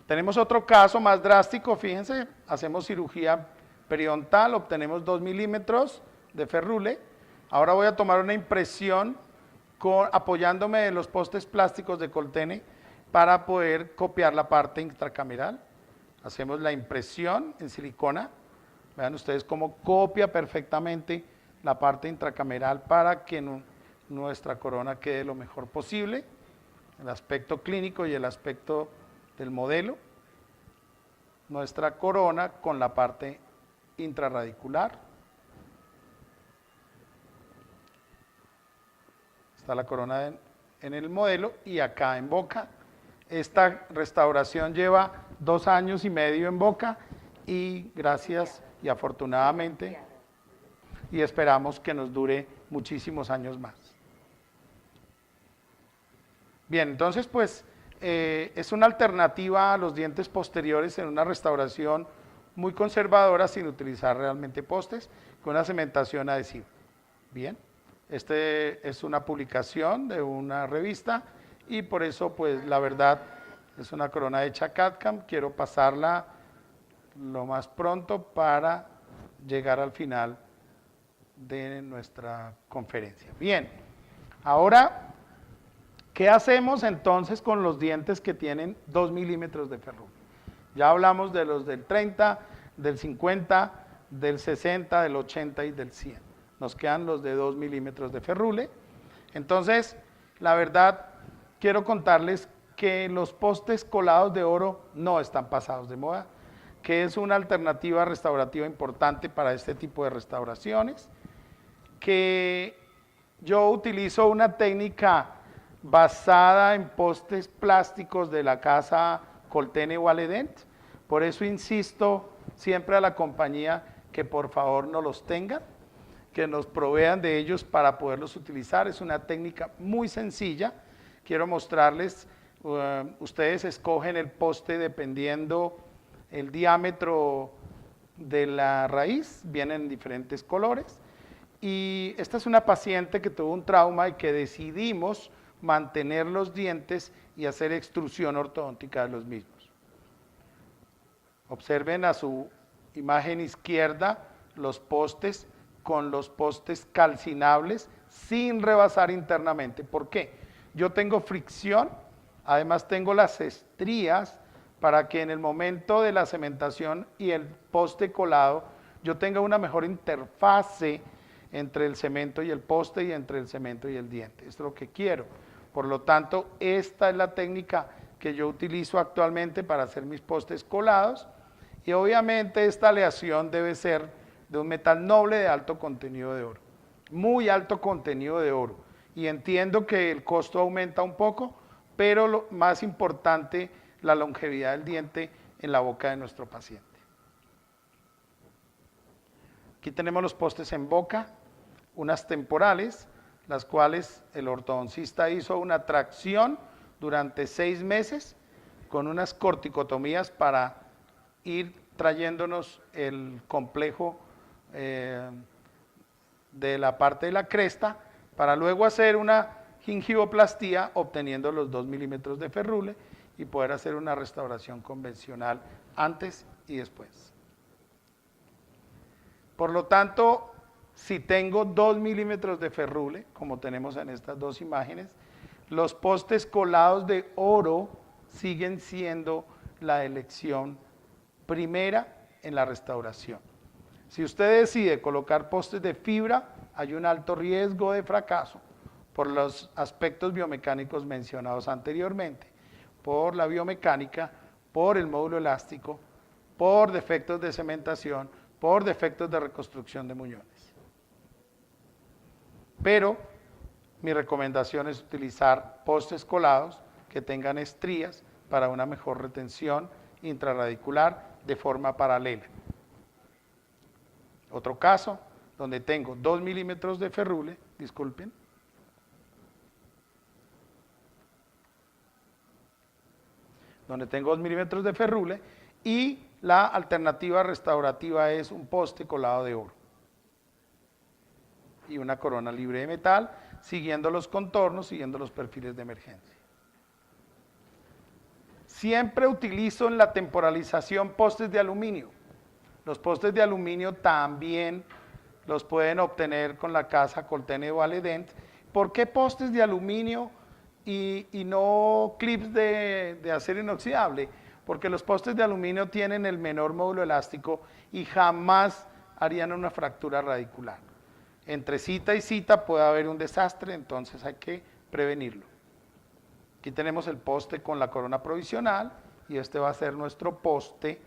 Speaker 2: Tenemos otro caso más drástico, fíjense, hacemos cirugía periodontal, obtenemos 2 milímetros de ferrule. Ahora voy a tomar una impresión apoyándome en los postes plásticos de Coltene para poder copiar la parte intracameral. Hacemos la impresión en silicona. Vean ustedes cómo copia perfectamente la parte intracameral para que nuestra corona quede lo mejor posible. El aspecto clínico y el aspecto del modelo. Nuestra corona con la parte intraradicular. Está la corona en el modelo y acá en boca. Esta restauración lleva 2 años y medio en boca y gracias y afortunadamente y esperamos que nos dure muchísimos años más. Bien, entonces pues es una alternativa a los dientes posteriores en una restauración muy conservadora sin utilizar realmente postes, con una cementación adhesiva. Bien. Este es una publicación de una revista y por eso pues la verdad es una corona hecha CAD/CAM. Quiero pasarla lo más pronto para llegar al final de nuestra conferencia. Bien, ahora, ¿qué hacemos entonces con los dientes que tienen 2 milímetros de ferrule? Ya hablamos de los del 30, del 50, del 60, del 80 y del 100. Nos quedan los de 2 milímetros de ferrule. Entonces, la verdad, quiero contarles que los postes colados de oro no están pasados de moda, que es una alternativa restaurativa importante para este tipo de restauraciones. que yo utilizo una técnica basada en postes plásticos de la casa Coltene Valedent. Por eso insisto siempre a la compañía que por favor no los tengan, que nos provean de ellos para poderlos utilizar. Es una técnica muy sencilla. Quiero mostrarles, ustedes escogen el poste dependiendo el diámetro de la raíz, vienen en diferentes colores. Y esta es una paciente que tuvo un trauma y que decidimos mantener los dientes y hacer extrusión ortodóntica de los mismos. Observen a su imagen izquierda los postes con los postes calcinables sin rebasar internamente. ¿Por qué? Yo tengo fricción, además tengo las estrías para que en el momento de la cementación y el poste colado yo tenga una mejor interfase entre el cemento y el poste y entre el cemento y el diente. Esto es lo que quiero. Por lo tanto, esta es la técnica que yo utilizo actualmente para hacer mis postes colados y obviamente esta aleación debe ser de un metal noble de alto contenido de oro, muy alto contenido de oro. Y entiendo que el costo aumenta un poco, pero lo más importante, la longevidad del diente en la boca de nuestro paciente. Aquí tenemos los postes en boca, unas temporales, las cuales el ortodoncista hizo una tracción durante 6 meses con unas corticotomías para ir trayéndonos el complejo de la parte de la cresta, para luego hacer una gingivoplastía obteniendo los 2 milímetros de ferrule y poder hacer una restauración convencional antes y después. Por lo tanto, si tengo 2 milímetros de ferrule, como tenemos en estas dos imágenes, los postes colados de oro siguen siendo la elección primera en la restauración. Si usted decide colocar postes de fibra, hay un alto riesgo de fracaso por los aspectos biomecánicos mencionados anteriormente, por la biomecánica, por el módulo elástico, por defectos de cementación, por defectos de reconstrucción de muñones. Pero mi recomendación es utilizar postes colados que tengan estrías para una mejor retención intraradicular de forma paralela. Otro caso donde tengo 2 milímetros de ferrule, disculpen, donde tengo 2 milímetros de ferrule y la alternativa restaurativa es un poste colado de oro y una corona libre de metal, siguiendo los contornos, siguiendo los perfiles de emergencia. Siempre utilizo en la temporalización postes de aluminio. Los postes de aluminio también los pueden obtener con la casa Coltene Valedent. ¿Por qué postes de aluminio y no clips de acero inoxidable? Porque los postes de aluminio tienen el menor módulo elástico y jamás harían una fractura radicular. Entre cita y cita puede haber un desastre, entonces hay que prevenirlo. Aquí tenemos el poste con la corona provisional y este va a ser nuestro poste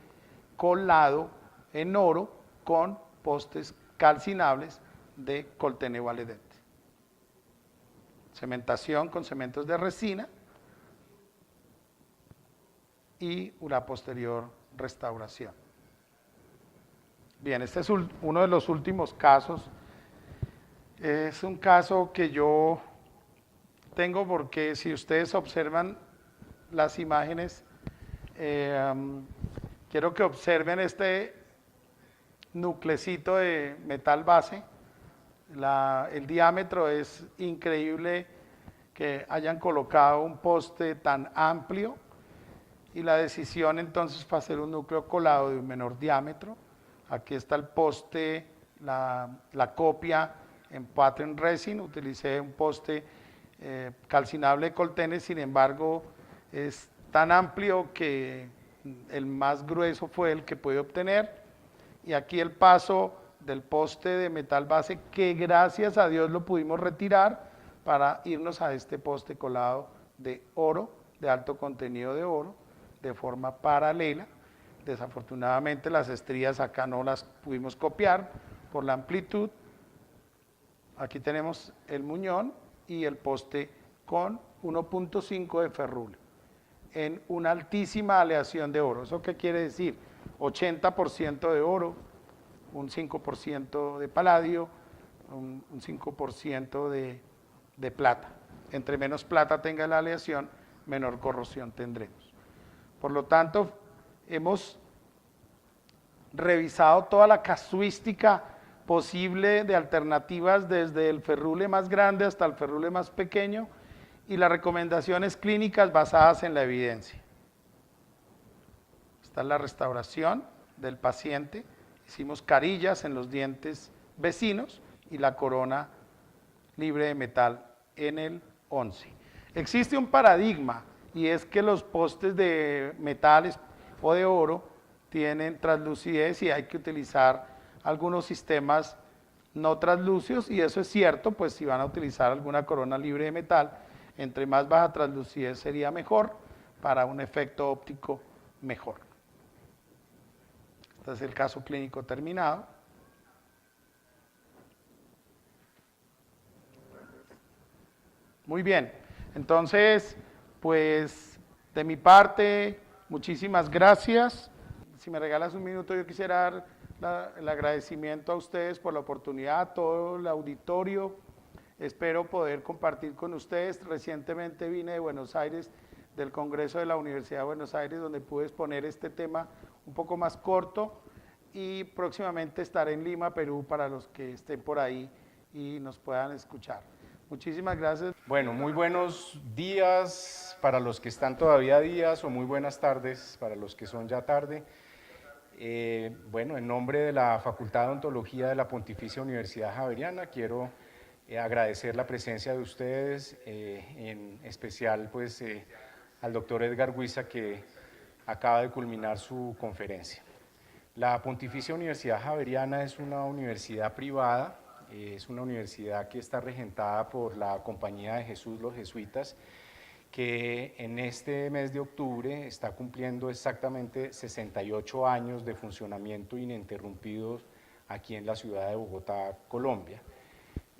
Speaker 2: colado en oro con postes calcinables de Coltene Valedent. Cementación con cementos de resina y una posterior restauración. Bien, este es uno de los últimos casos. Es un caso que yo tengo porque si ustedes observan las imágenes, quiero que observen este nuclecito de metal base. El diámetro es increíble que hayan colocado un poste tan amplio y la decisión entonces fue hacer un núcleo colado de un menor diámetro. Aquí está el poste, la copia en pattern resin, utilicé un poste calcinable de Coltene, sin embargo es tan amplio que el más grueso fue el que pude obtener. Y aquí el paso del poste de metal base que gracias a Dios lo pudimos retirar para irnos a este poste colado de oro, de alto contenido de oro, de forma paralela. Desafortunadamente las estrías acá no las pudimos copiar por la amplitud Aquí tenemos el muñón y el poste con 1.5 de ferrule en una altísima aleación de oro. ¿Eso qué quiere decir? 80% de oro, un 5% de paladio, un 5% de plata. Entre menos plata tenga la aleación, menor corrosión tendremos. Por lo tanto, hemos revisado toda la casuística posible de alternativas desde el ferrule más grande hasta el ferrule más pequeño y las recomendaciones clínicas basadas en la evidencia. Esta es la restauración del paciente. Hicimos carillas en los dientes vecinos y la corona libre de metal en el 11. Existe un paradigma y es que los postes de metales o de oro tienen translucidez y hay que utilizar algunos sistemas no translúcidos, y eso es cierto, pues si van a utilizar alguna corona libre de metal, entre más baja translucidez sería mejor para un efecto óptico mejor. Este es el caso clínico terminado. Muy bien, entonces, pues de mi parte, muchísimas gracias. Si me regalas un minuto, yo quisiera dar el agradecimiento a ustedes por la oportunidad, a todo el auditorio. Espero poder compartir con ustedes. Recientemente vine de Buenos Aires, del Congreso de la Universidad de Buenos Aires, donde pude exponer este tema un poco más corto, y próximamente estaré en Lima, Perú, para los que estén por ahí y nos puedan escuchar. Muchísimas gracias.
Speaker 3: Bueno, muy buenos días para los que están todavía días, o muy buenas tardes para los que son ya tarde. Bueno, en nombre de la Facultad de Odontología de la Pontificia Universidad Javeriana, quiero agradecer la presencia de ustedes, en especial pues al doctor Edgar Huiza, que acaba de culminar su conferencia. La Pontificia Universidad Javeriana es una universidad privada, es una universidad que está regentada por la Compañía de Jesús, los jesuitas, que en este mes de octubre está cumpliendo exactamente 68 años de funcionamiento ininterrumpido aquí en la ciudad de Bogotá, Colombia.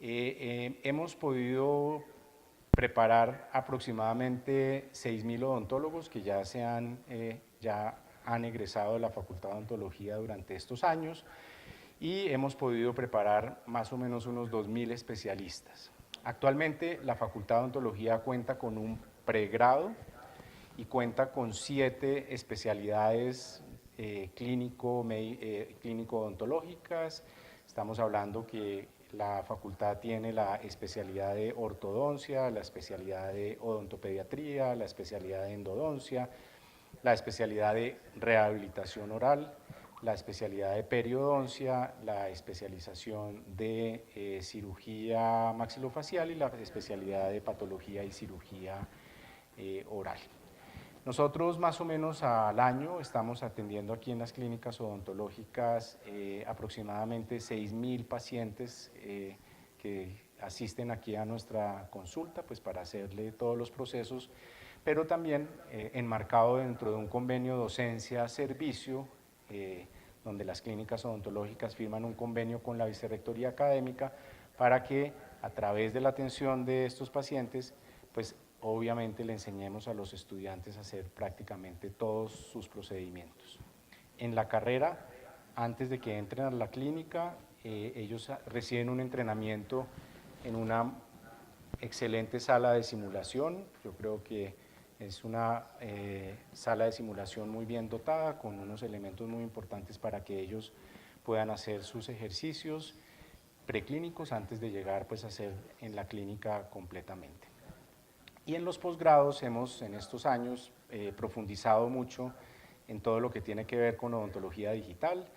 Speaker 3: Hemos podido preparar aproximadamente 6.000 odontólogos que ya han egresado de la Facultad de Odontología durante estos años, y hemos podido preparar más o menos unos 2.000 especialistas. Actualmente la Facultad de Odontología cuenta con un pregrado y cuenta con 7 especialidades clínico-odontológicas. Estamos hablando que la facultad tiene la especialidad de ortodoncia, la especialidad de odontopediatría, la especialidad de endodoncia, la especialidad de rehabilitación oral, la especialidad de periodoncia, la especialización de cirugía maxilofacial y la especialidad de patología y cirugía oral. Nosotros más o menos al año estamos atendiendo aquí en las clínicas odontológicas aproximadamente 6.000 pacientes que asisten aquí a nuestra consulta, pues para hacerle todos los procesos, pero también enmarcado dentro de un convenio docencia-servicio, donde las clínicas odontológicas firman un convenio con la Vicerrectoría Académica para que a través de la atención de estos pacientes, pues obviamente le enseñemos a los estudiantes a hacer prácticamente todos sus procedimientos. En la carrera, antes de que entren a la clínica, ellos reciben un entrenamiento en una excelente sala de simulación. Yo creo que es una sala de simulación muy bien dotada, con unos elementos muy importantes para que ellos puedan hacer sus ejercicios preclínicos antes de llegar pues, a hacer en la clínica completamente. Y en los posgrados hemos en estos años profundizado mucho en todo lo que tiene que ver con odontología digital.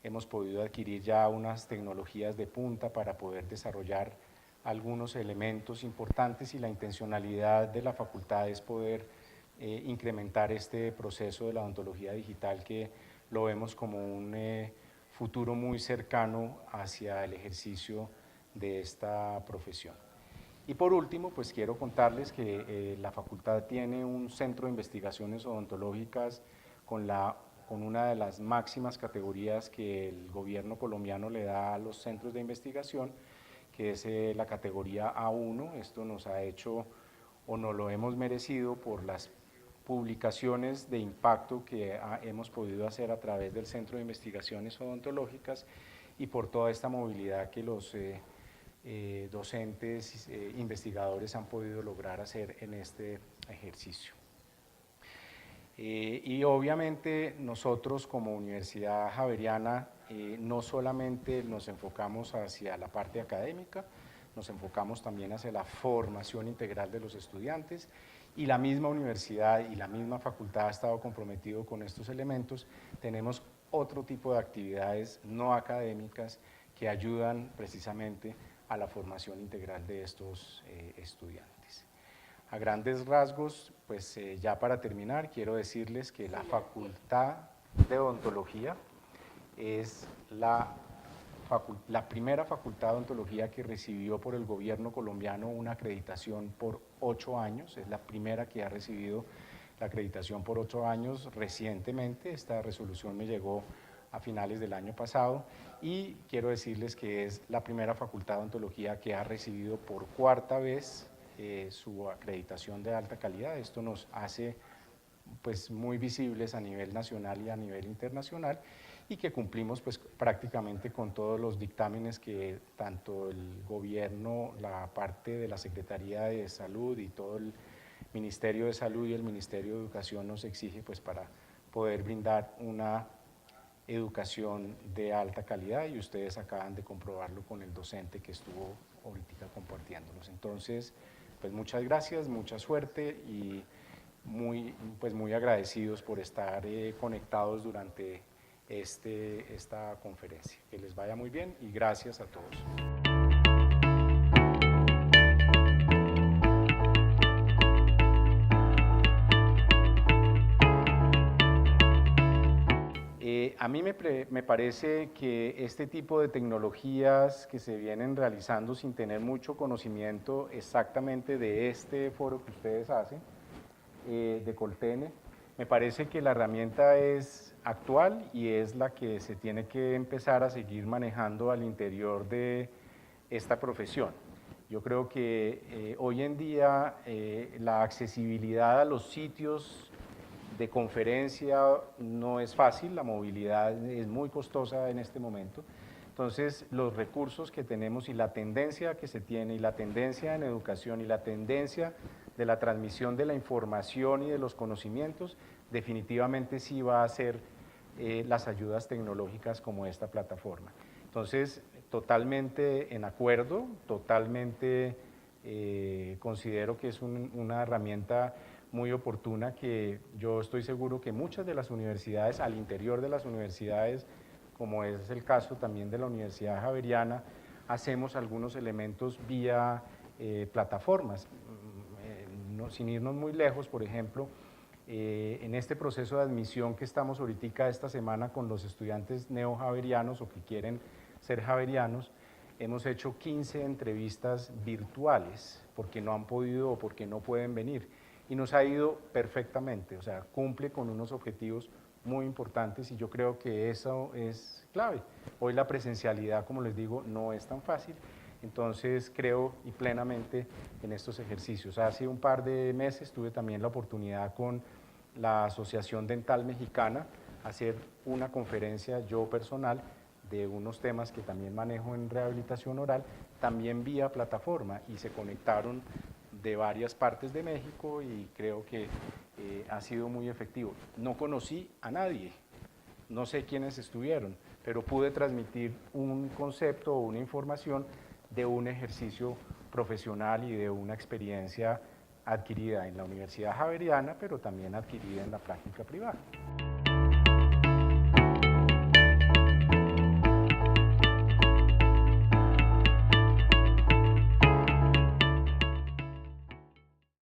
Speaker 3: Hemos podido adquirir ya unas tecnologías de punta para poder desarrollar algunos elementos importantes, y la intencionalidad de la facultad es poder incrementar este proceso de la odontología digital, que lo vemos como un futuro muy cercano hacia el ejercicio de esta profesión. Y por último, pues quiero contarles que la facultad tiene un centro de investigaciones odontológicas con una de las máximas categorías que el gobierno colombiano le da a los centros de investigación, que es la categoría A1. Esto nos ha hecho o nos lo hemos merecido por las publicaciones de impacto que hemos podido hacer a través del Centro de Investigaciones Odontológicas y por toda esta movilidad que los docentes, investigadores han podido lograr hacer en este ejercicio. Y obviamente nosotros como Universidad Javeriana no solamente nos enfocamos hacia la parte académica, nos enfocamos también hacia la formación integral de los estudiantes, y la misma universidad y la misma facultad ha estado comprometido con estos elementos. Tenemos otro tipo de actividades no académicas que ayudan precisamente a la formación integral de estos estudiantes. A grandes rasgos, pues ya para terminar, quiero decirles que la Facultad de Odontología es la primera facultad de odontología que recibió por el gobierno colombiano una acreditación por 8 años, es la primera que ha recibido la acreditación por 8 años recientemente. Esta resolución me llegó a finales del año pasado, y quiero decirles que es la primera facultad de odontología que ha recibido por 4ª vez su acreditación de alta calidad. Esto nos hace pues muy visibles a nivel nacional y a nivel internacional, y que cumplimos pues prácticamente con todos los dictámenes que tanto el gobierno, la parte de la Secretaría de Salud y todo el Ministerio de Salud y el Ministerio de Educación nos exige pues para poder brindar una educación de alta calidad, y ustedes acaban de comprobarlo con el docente que estuvo ahorita compartiéndolos. Entonces, pues muchas gracias, mucha suerte, y muy agradecidos por estar conectados durante esta conferencia. Que les vaya muy bien y gracias a todos. A mí me parece que este tipo de tecnologías que se vienen realizando sin tener mucho conocimiento exactamente de este foro que ustedes hacen, de Coltene, me parece que la herramienta es actual y es la que se tiene que empezar a seguir manejando al interior de esta profesión. Yo creo que hoy en día la accesibilidad a los sitios de conferencia no es fácil, la movilidad es muy costosa en este momento. Entonces, los recursos que tenemos y la tendencia que se tiene, y la tendencia en educación y la tendencia de la transmisión de la información y de los conocimientos, definitivamente sí va a ser las ayudas tecnológicas como esta plataforma. Entonces, totalmente en acuerdo, totalmente considero que es una herramienta muy oportuna, que yo estoy seguro que muchas de las universidades, al interior de las universidades, como es el caso también de la Universidad Javeriana, hacemos algunos elementos vía plataformas. Sin irnos muy lejos, por ejemplo, en este proceso de admisión que estamos ahorita esta semana con los estudiantes neojaverianos o que quieren ser javerianos, hemos hecho 15 entrevistas virtuales porque no han podido o porque no pueden venir, y nos ha ido perfectamente, o sea, cumple con unos objetivos muy importantes, y yo creo que eso es clave. Hoy la presencialidad, como les digo, no es tan fácil. Entonces creo y plenamente en estos ejercicios. Hace un par de meses tuve también la oportunidad con la Asociación Dental Mexicana hacer una conferencia yo personal de unos temas que también manejo en rehabilitación oral, también vía plataforma, y se conectaron de varias partes de México, y creo que ha sido muy efectivo. No conocí a nadie, no sé quiénes estuvieron, pero pude transmitir un concepto o una información de un ejercicio profesional y de una experiencia adquirida en la Universidad Javeriana, pero también adquirida en la práctica privada.